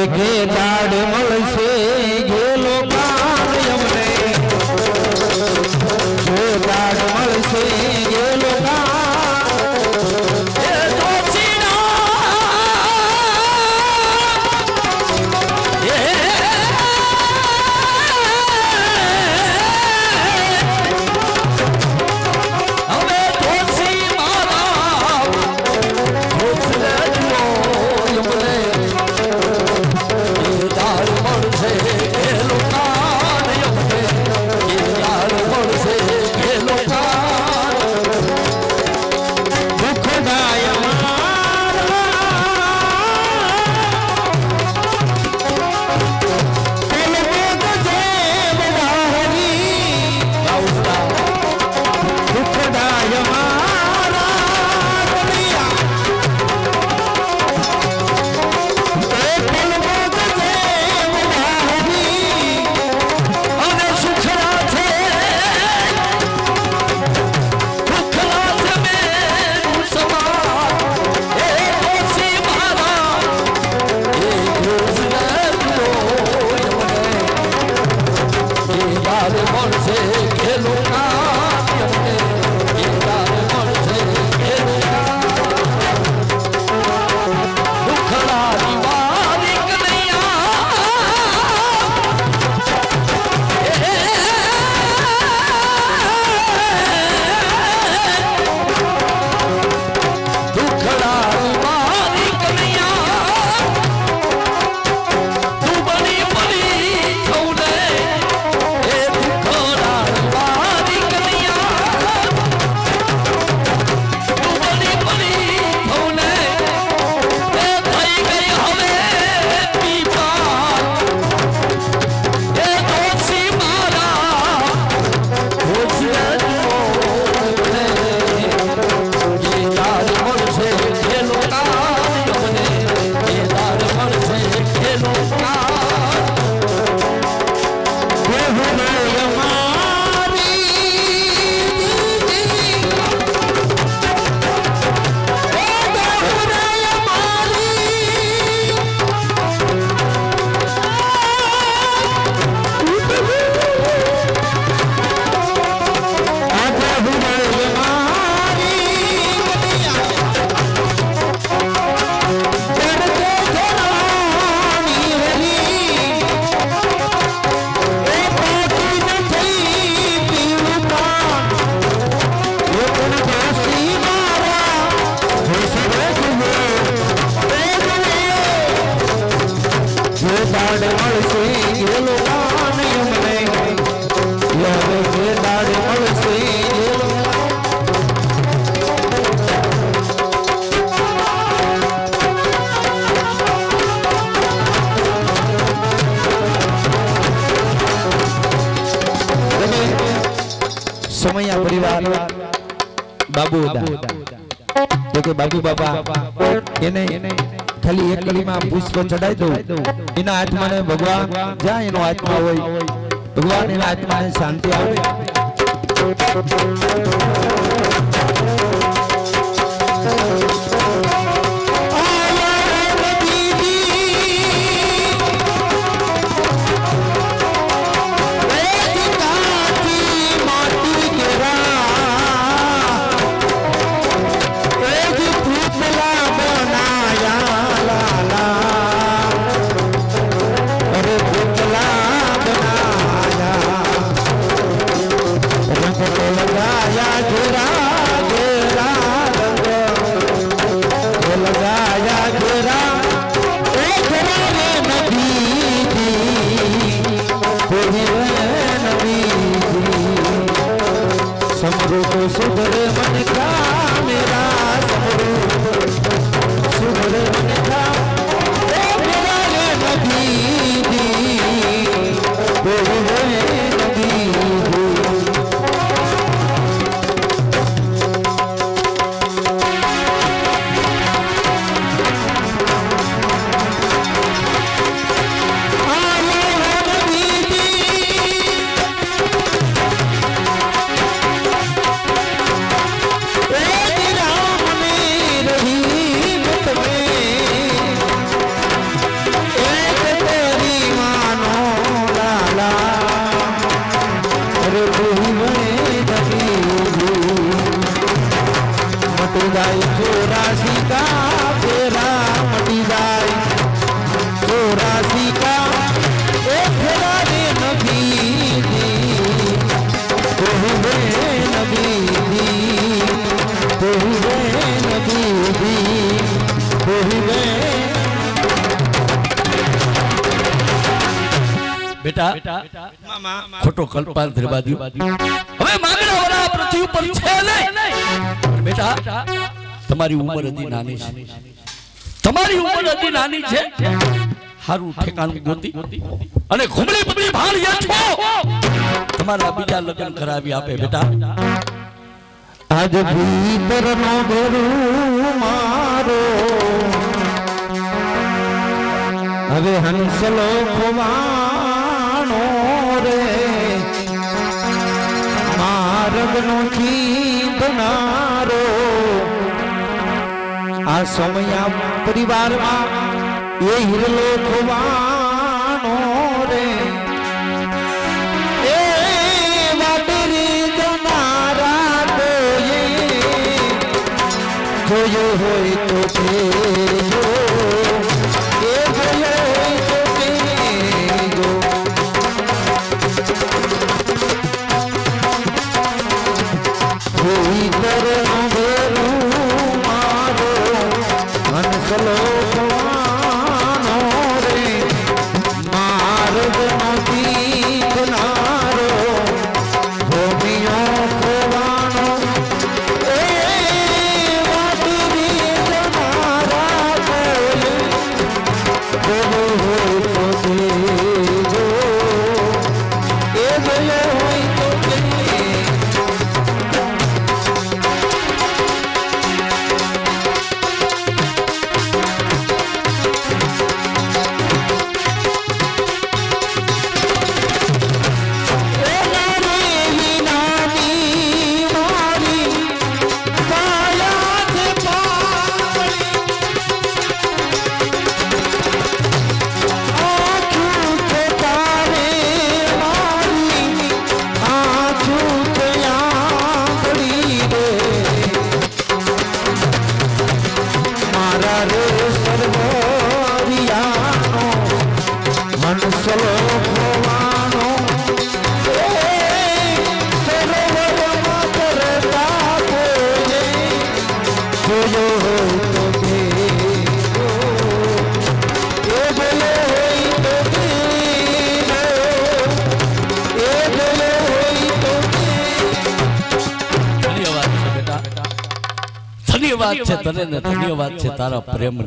કે દાડ મળશે ગેલો કાન અમને જો દાડ મળશે ગેલો સમયા પરિવાર બાબુ તો કે બાબુ બાપા એને ખાલી એક કલીમાં પુષ્પ ચડાવી દઉં એના આત્માને ભગવાન જ્યાં એનો આત્મા હોય ભગવાન એના આત્માને શાંતિ આવે सुधरे मन का मेरा सुधरे मन का मेरा नबी બેટા ખોટો કલ્પાંત રહેવા દો. હવે માંગણા વાળા પૃથ્વી ઉપર છે નહીં. બેટા તમારી ઉંમર હજી નાની છે. તમારી ઉંમર હજી નાની છે. હારું ઠેકાણું ગોતી અને ઘુમડી પગડી ભાળ્યા છો. તમારા બીજા લગ્ન કરાવી આપે. બેટા આજ ભીતરનો ભેરું મારો હવે હંસલો ખોવાણો રે માર્ગનો ચીંધનારો આ સમયા પરિવારમાં એ હિરલો ખોવાણો રે એ વાટરી જનારા જોયો હોય તો કેજો એ જોયો હોય તો કેજો કોઈ તરનો ભેરું મારો હંસલો ખોવાનો રે માર્ગનો દીખનારો ભૂમિયો ખોવાનો ધન્યવાદ છે તને ને ધન્યવાદ છે તારા પ્રેમને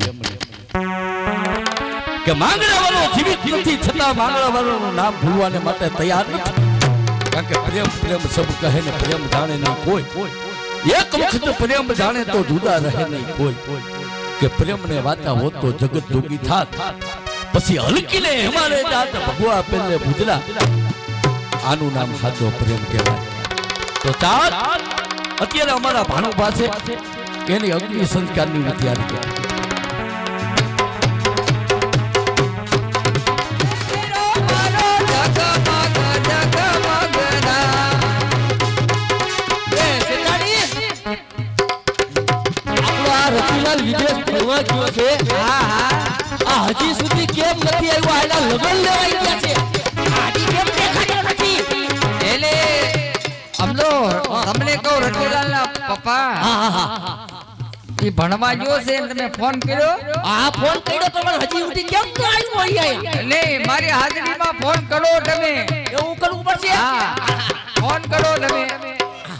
કે માંગણા વાળો જીવિત નથી છતાં માંગણા વાળાનું નામ ભૂલવાને માટે તૈયાર નથી. કારણ કે પ્રેમ પ્રેમ સબ કહે ને પ્રેમ જાણે નહીં કોઈ. એક વખત પ્રેમ જાણે તો જુદા રહે નહીં કોઈ. કે પ્રેમને વાતા હોત તો જગત દુગી થાત. પછી હલકીને હિમાલય જાત ભગવા પેલે ભૂજલા. આનું નામ સાચો પ્રેમ કહેવાય. તો ચાલ અત્યારે અમારા ભાણું પાસે એની અગ્નિ સંસ્કારની તૈયારી કરે. હજી સુધી કેમ નથી આવ્યો? આના લગન લેવાઈ ગયા છે. આજી કેમ દેખાડ્યો નથી? એટલે અમલો તમને કહું રતિલાલના પપ્પા ઈ ભણવા ગયો છે ને તમે ફોન કર્યો? હા ફોન કર્યો તો પણ હજી સુધી કેમ ન આવ્યો અહીંયા? નહીં મારી હાજરીમાં ફોન કરો તમે. એવું કરવું પડશે. હા ફોન કરો તમે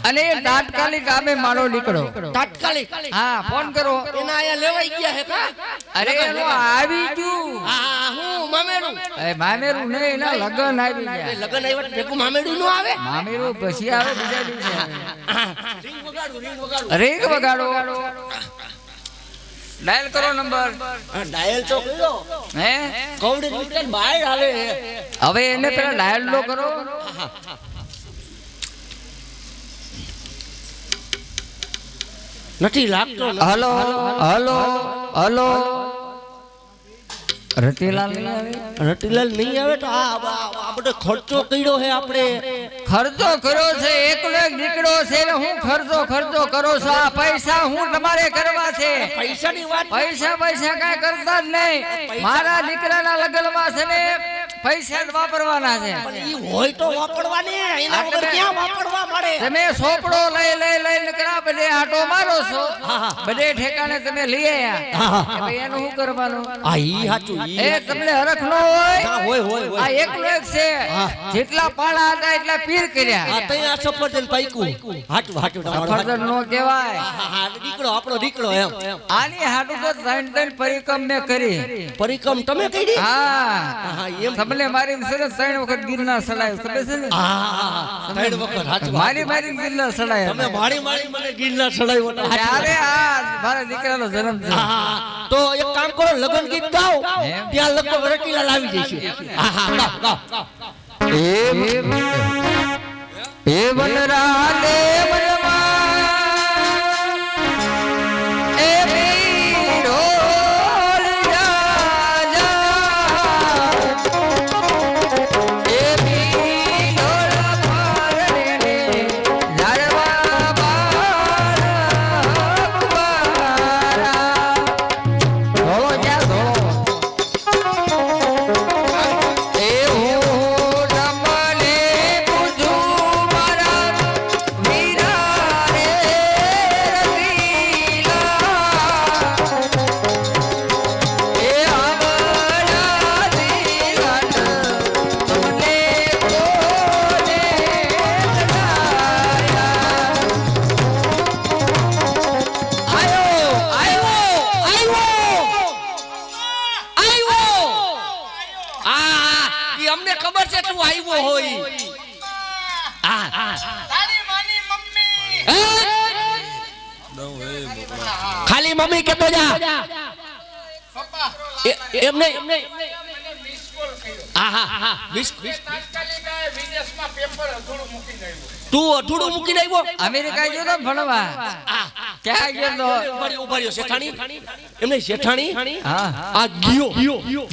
અને તાત્કાલિક આમે મારો નીકળો. તાત્કાલિક? હા ફોન કરો. એના આયા લેવાઈ ગયા હે કા? અરે એનો આવી ગયું. હા હું મામેરું. એ મામેરું નહીં ના લગન આવી ગયા. લગન આવ્યા ભેગું મામેરું નો આવે? મામેરું પછી આવે બીજા દિવસે. રીંગ વગાડો. ડાયલ કરો નંબર. ડાયલ તો કર્યો હે કૌડ રીટન બહાર આવે. હવે એને પેલા ડાયલ લો કરો. નથી લાગતો. હલો હલો હલો રતિલાલ નહીં આવે? રતિલાલ નહીં આવે તો આ બધો ખર્ચો કર્યો છે આપણે. ખર્ચો કર્યો છે એકલો એક દીકરો છે ને હું ખર્ચો કરો છો. આ પૈસા હું તમારે કરવા છે. પૈસાની વાત? પૈસા કાઈ કરતા જ નહીં. મારા દીકરાના લગ્નમાં છે ને પૈસા જ વાપરવાના છે ઈ હોય તો વાપરવાની એના વગર ક્યાં વાપરવા મળે તમે સોપડો લઈ નકરા બધે આટો મારો છો બધે ઠેકાણે તમે લઈ આયા એ ભાઈ એનું શું કરવાનું આ ઈ સાચું એ તમને હરખ ન હોય આ એકલો એક છે જેટલા પાળા હતા એટલા પીર કર્યા આ તઈ આ સફરજન પાઈકું હાચું સફરજન નો કહેવાય દીકરો આપણો દીકરો એમ આની હાટુ તો ત્રણ પરિક્રમ મેં કરી પરિક્રમ તમે કરી હા એમ તમને મારી સરસ 3 વખત ગિરનાર ચડાયો ખબર છે ને ત્રણ વખત હાચું મારી ગિરનાર ચડાયો તમે મારી મને ગિરનાર ચડાવ્યો અરે આ મારા દીકરાનો જન્મ છે તો એક કામ કરો લગન ગીત ગાઓ ત્યાં લગભગ રટીલા લાવી જઈશું ગાઓ એ વનરા લે એ વીરોલ રાજા એ વીરોલ પારણે લાડવા બારા ધોળો ક્યાં ધોળો એ હું તમને પૂછું મારા વીરા રે રતીલા એ આમળા દિલન તમને કોને અમને ખબર છે તું આવ્યો હોય ખાલી મમ્મી કેતો જા એમ નહીં તું અધૂરું મૂકીને આવ્યો અમેરિકા ગયો તો ભણવા ક્યાં ગયો તો ઉભાર્યો શેઠાણી એમને શેઠાણી હા આ ગયો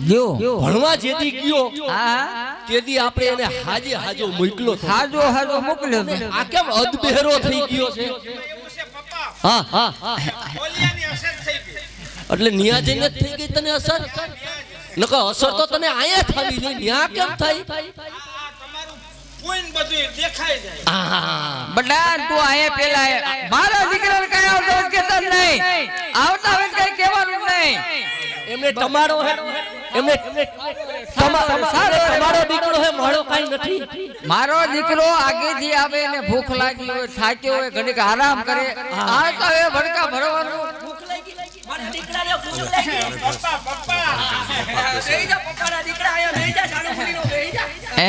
ગયો ભણવા જેથી ગયો હા તેથી આપણે એને હાજો મોકલ્યો હાજો મોકલ્યો તો. આ કેમ અદબેરો થઈ ગયો છે હા એટલે ન્યા જઈને જ થઈ ગઈ તને અસર નકર અસર તો તને આયા થવી જોઈએ ન્યા કેમ થઈ બડા તું આયે પેલા મારા દીકરાને કઈ આવતો જ કેતા નહીં આવતા હોય કઈ કહેવાનું નહીં એમને તમારો હે એમને તમારો દીકરો હે મારો કઈ નથી મારો દીકરો આગેથી આવે ને ભૂખ લાગી હોય થાક્યો હોય ઘડીક આરામ કરે આ તો એ ભડકા ભરવાનું ભૂખ લાગી મારા દીકરાને ભૂખ લાગી પપ્પા બેહી જા પપ્પાના દીકરા આયો બેહી જા સાડો ફરીનો બેહી જા એ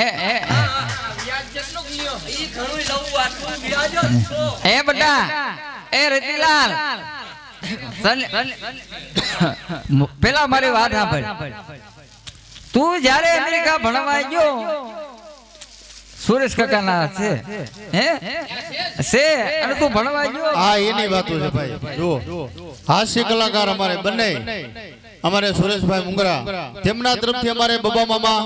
વ્યાજ જેટલો ગયો ઈ ઘણું લઉં આટલું વ્યાજ છો એ બટા એ રતિલાલ પેલા મારી વાત સાંભળ તું જ્યારે અમેરિકા ભણવા ગયો સુરેશ કાકાના છે હે છે અને તું ભણવા ગયો હા એની વાતો છે ભાઈ જો હાસ્ય કલાકાર અમારે બંને અમારે સુરેશભાઈ મુંગરા તેમના તરફથી અમારે બબા મામા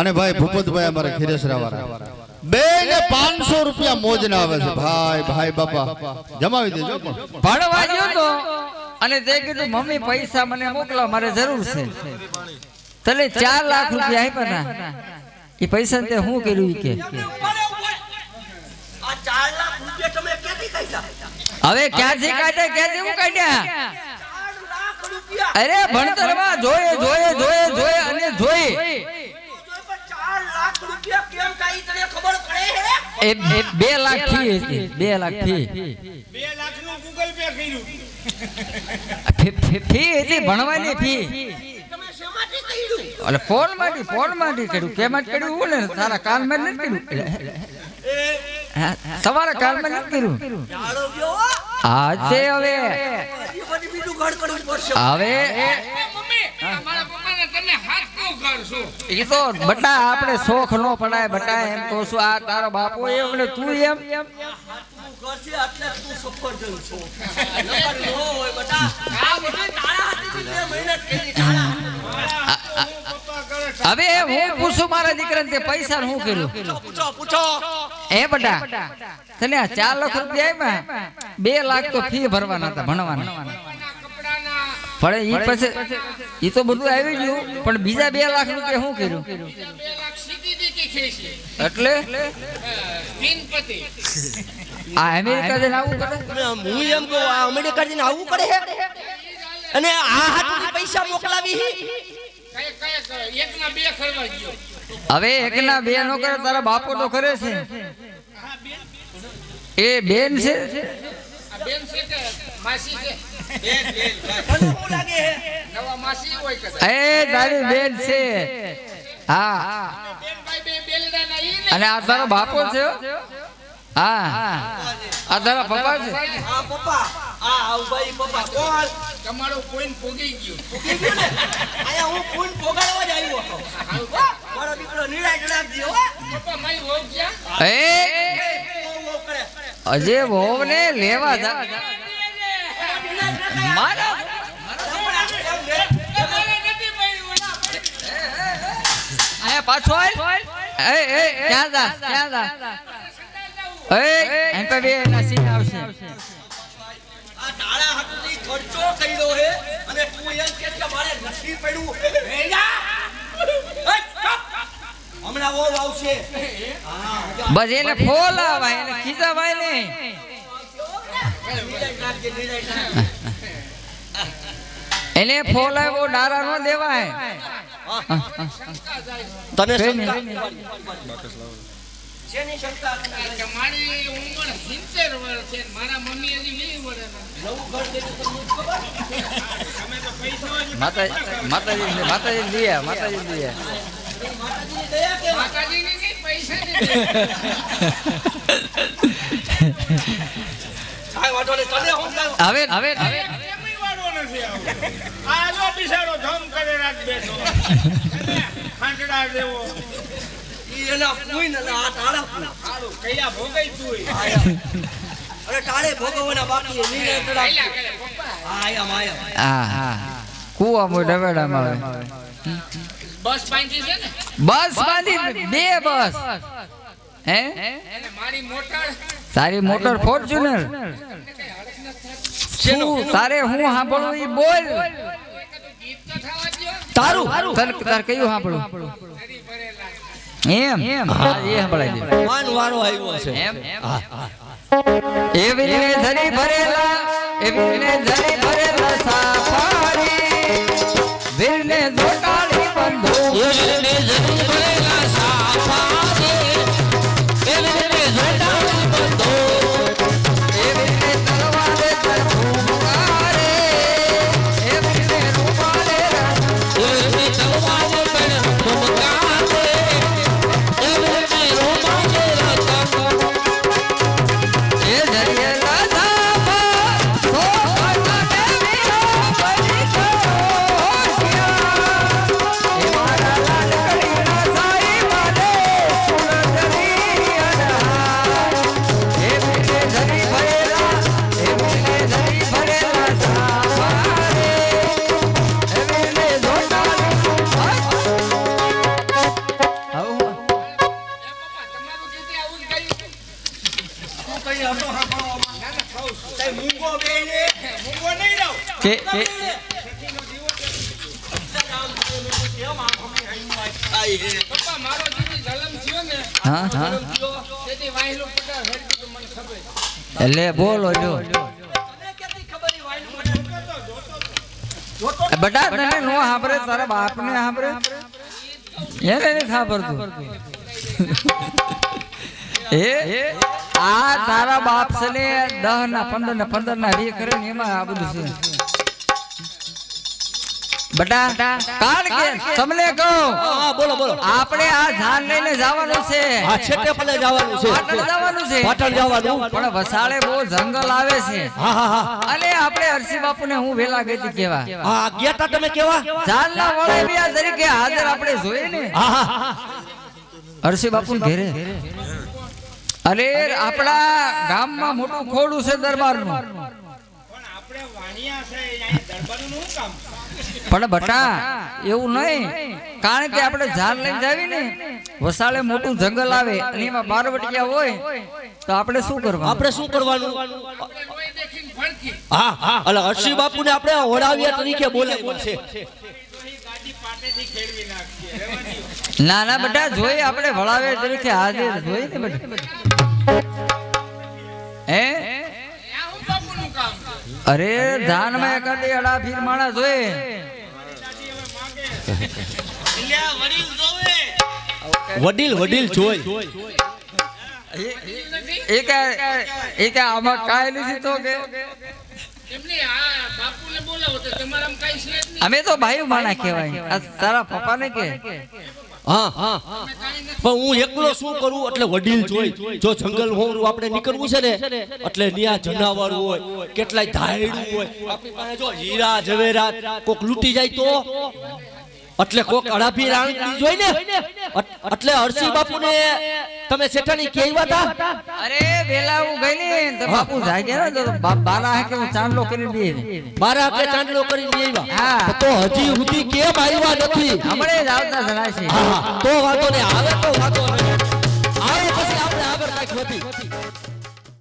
અને ભાઈ ભૂપતભાઈ અમારે ખીરેસરાવાળા બે ને 500 રૂપિયા મોજ ના આવે છે ભાઈ બાપા જમાવી દેજો ભણવા ગયો તો અને તે કીધું મમ્મી પૈસા મને મોકલો મારે જરૂર છે તને 4 લાખ રૂપિયા આપ્યા ના એ પૈસા તે હું કર્યું ઈ કે આ 4 લાખ રૂપિયા તમે ક્યાંથી કાઢ્યા હવે ક્યાંથી કાઢ્યા ક્યાંથી હું કાઢ્યા 4 લાખ રૂપિયા અરે ભણતરમાં જોયે અને જોઈ 4 લાખ રૂપિયા કેમ કાઈ તને ખબર પડે હે એ 2 લાખ ફી હતી 2 લાખ ફી 2 લાખ નું ગૂગલ પે કર્યું ફી હતી ભણવાની ફી તમે શેમાંથી કર્યું એટલે ફોન માંથી કર્યું કેમાં કર્યું હું ને તારા કાનમાં નથી કર્યું તમારા કાનમાં નથી કર્યું જાળો ગયો આ છે હવે હજી બીજું ઘર કરવું પડશે હવે મમ્મી મારા પપ્પાને તમે હાથ નો કરશો એ તો બટા આપણે શોખ નો પડાય બટા એમ તો શું આ તારો બાપો એમ ને તું એમ તું કરશે એટલે તું સફરજન છો નકર નો હોય બટા આ બધું તારા હાથેથી મેં મહેનત કરી તારા હવે હું પૂછું મારા દીકરાને તે પૈસા હું કર્યું પૂછો એ બટા તને આ 4 લાખ રૂપિયા આપ્યા 2 લાખ તો ફી ભરવાના હતા ભણવાના કપડાના પણ ઈ પછી ઈ તો બધું આવી ગયું પણ બીજા 2 લાખ રૂપિયા શું કર્યું 2 લાખ સીધી દીધી ખેંચી. એટલે બિનપતિ. આ અમેરિકા જઈને આવું કરે હું એમ કહું આ અમેરિકા જઈને આવું કરે હે અને આ હાથથી પૈસા મોકલાવી હી કયા એકના 2 ખરવા ગયો. હવે એકના 2 નો કરે તારા બાપો તો કરે છે એ બેન છે આ બેન છે કે માસી છે? મને શું લાગે હે નવા માસી હોય કદાચ. એ તારી બેન છે હા બેન ભાઈ બે બેલડાના ઈ ને. અને આ તારો બાપો છે હા આ તારા પપ્પા છે આ પપ્પા આ ભાઈ પપ્પા કોણ તમારો કોઈન પોગી ગયો. ઉગી ગયું ને આયા હું ફોન પોગાડવા જ આવ્યો હતો મારો દીકરો નિરાય જણાવજો હો પપ્પા મારી વહુ ક્યાં? એ ઓ કરે અજે વહુ ને લેવા જા મારા તમારે નથી પડી ઓલા. આયા પાછો આય એ ક્યાં જા એ એમ પે બે નસીબ આવશે આ ધાળા હાથથી ખર્ચો કર્યો હે અને તું એમ કે કે મારે નથી પડ્યું વેલા હમણાં ઓ આવશે બસ એને ફોલ આવાય એને ખીજાવાય ને એને ફોલ આવ્યો ડારા નો દેવાય તને શંકા. શેની શંકા કે મારી ઉંમર 70 વર્ષ છે. મારા મમ્મી હજી 20 વર્ષના. નવું ઘર દેતું તો મને ખબર તમે તો પૈસા જ માતાજી દિયા માતાજીની દયા કે માતાજીની નહીં, પૈસાની દે. કાઈ વાંધો નહીં તને હું કહું હવે એમય વાળો નથી આવો. આ જો બિચારો ધમ કરે રાત બેઠો. ખાંડડા જેવો. ઈ એના પૂઈન અને આ ટાળા પૂઈન હારું કયા ભોગઈ તુંય. અરે ટાળે ભોગવવાના બાકી એ નીને કયા ટાળા કરે પપ્પા? આયા માયા હા કુવા મો ડવેડામાં આવે બસ બાંધી છે ને બસ બાંધી 2 બસ હે અને મારી મોટર તારી મોટર ફોર્ચ્યુનર શું તારે હું સાંભળવું ઈ બોલ ગીત તો થવા દ્યો. તારું તાર કયું સાંભળું નદી ભરેલા. એમ હા એ સંભળાય દે માન વારો આવ્યો છે એમ એવી ને ધરી ભરેલા એવી ને ધરી ભરેલા સાફારી વીરને જોટાળી બંધો એવી ને ધરી ભરેલા સાફારી એવી ને જોટાળી બંધો એવી ને તલવારે તરફુકારે એવી ને રૂપાલે એવી ને તલવારે તરફુકારે એવી ને રૂપાલે એ દરિયા રાધા સો પાટા દેવીઓ બની ગયો એ મારા લાડકડીના સાઈ માને સુરજરી અડા એ બીને ધરી ભરેલા એ બીને ધરી ભરેલા સાવારે એ બીને જોટાળી આવું એ પપ્પા તમારું કીધે આવું જ ગયું. તું કઈ હતો સાંભળવામાં ના ના ખાઉં છું. કઈ મૂંગો બેને મૂંગો નહીં રહું. કે કેમ આંખોમાં હાઈનું આઈ હે પપ્પા મારો જેથી જલમ થયો ને હા તેથી વાહિલો પટાર હેડતું તો મને ખબર. એટલે બોલો જો તને કેતી ખબર ઈ વાઈનું મને બટા તને નો સાંભળે તારા બાપને સાંભળે એને નથી સાંભળતું એ આ તારા બાપ છે ને 10 ના 15 ના 15 ના રી કરે ને એમાં આ બધું છે બટા કારણ કે તમને કહું હા બોલો બોલો આપણે આ ધાન લઈને જવાનું છે આ છેટે પલે જવાનું છે પાટણ જવાનું છે પાટણ જવાનું પણ વસાળે બહુ જંગલ આવે છે હા હા હા અને આપણે હરસી બાપુને હું વેલા ગઈ હતી કેવા હા ગયા તા તમે કેવા જાનના વળેવિયા તરીકે હાજર આપણે જોઈએ ને હા હા હરસી બાપુ ઘેરે અરે આપણા ગામમાં મોટું ખોડું છે દરબારનું પણ આપણે વાણિયા છે અહીંયા દરબારનું શું કામ? પણ બટા એવું નહીં કારણ કે આપણે જાન લઈને જાવી ને વસાળે મોટું જંગલ આવે અને એમાં બારવટિયા હોય તો આપણે શું કરવાનું આપણે શું કરવાનું આપણે લોહી દેખીને ભડકી. હા એટલે હર્ષી બાપુને આપણે ઓળાવ્યા તરીકે બોલાવ્યા છે ગાડી પાટેથી ખેડવી નાખીએ રહેવા દ્યો. ના ના બેટા જોઈ આપણે વળાવે તરીકે હાજર જોઈ ને બેટા હે આ હું બાપુનું કામ છે. અરે ધાનમાં એકાદી અડા ફીર માણસ જોઈ એટલે આ વડીલ જોવે. વડીલ જોઈ એ કે આમાં કાંઈ નથી તો કે એમને આ બાપુને બોલાવો તો તમારામાં કાંઈ છે જ નહીં. અમે તો ભાઈ માણા કહેવાય આ તારા પપ્પાને કે હા પણ હું એકલો શું કરું એટલે વડીલ જોઈ જો જંગલ હોરું આપણે નીકળવું છે ને એટલે ન્યા જનાવર હોય કેટલાય ધાયડું હોય આપણી પાસે જો હીરા જવેરાત કોક લૂંટી જાય તો એટલે કોક અડાભી રાણી જોઈ ને એટલે હર્ષી બાપુને તમે શેઠાણી કેવા હતા અરે વેલા હું ગઈ ને તો બાપુ જાગે ને તો બારા હે કે હું ચાંદલો કરી દે મારા હાથે ચાંદલો કરીને આવ્યા હા તો હજી સુધી કેમ આવ્યા નથી હમણે જ આવતા જણાય છે હા તો વાંધો નહીં આવે તો વાંધો નહીં આવે પછી આપણે આગળ કાંઈક નથી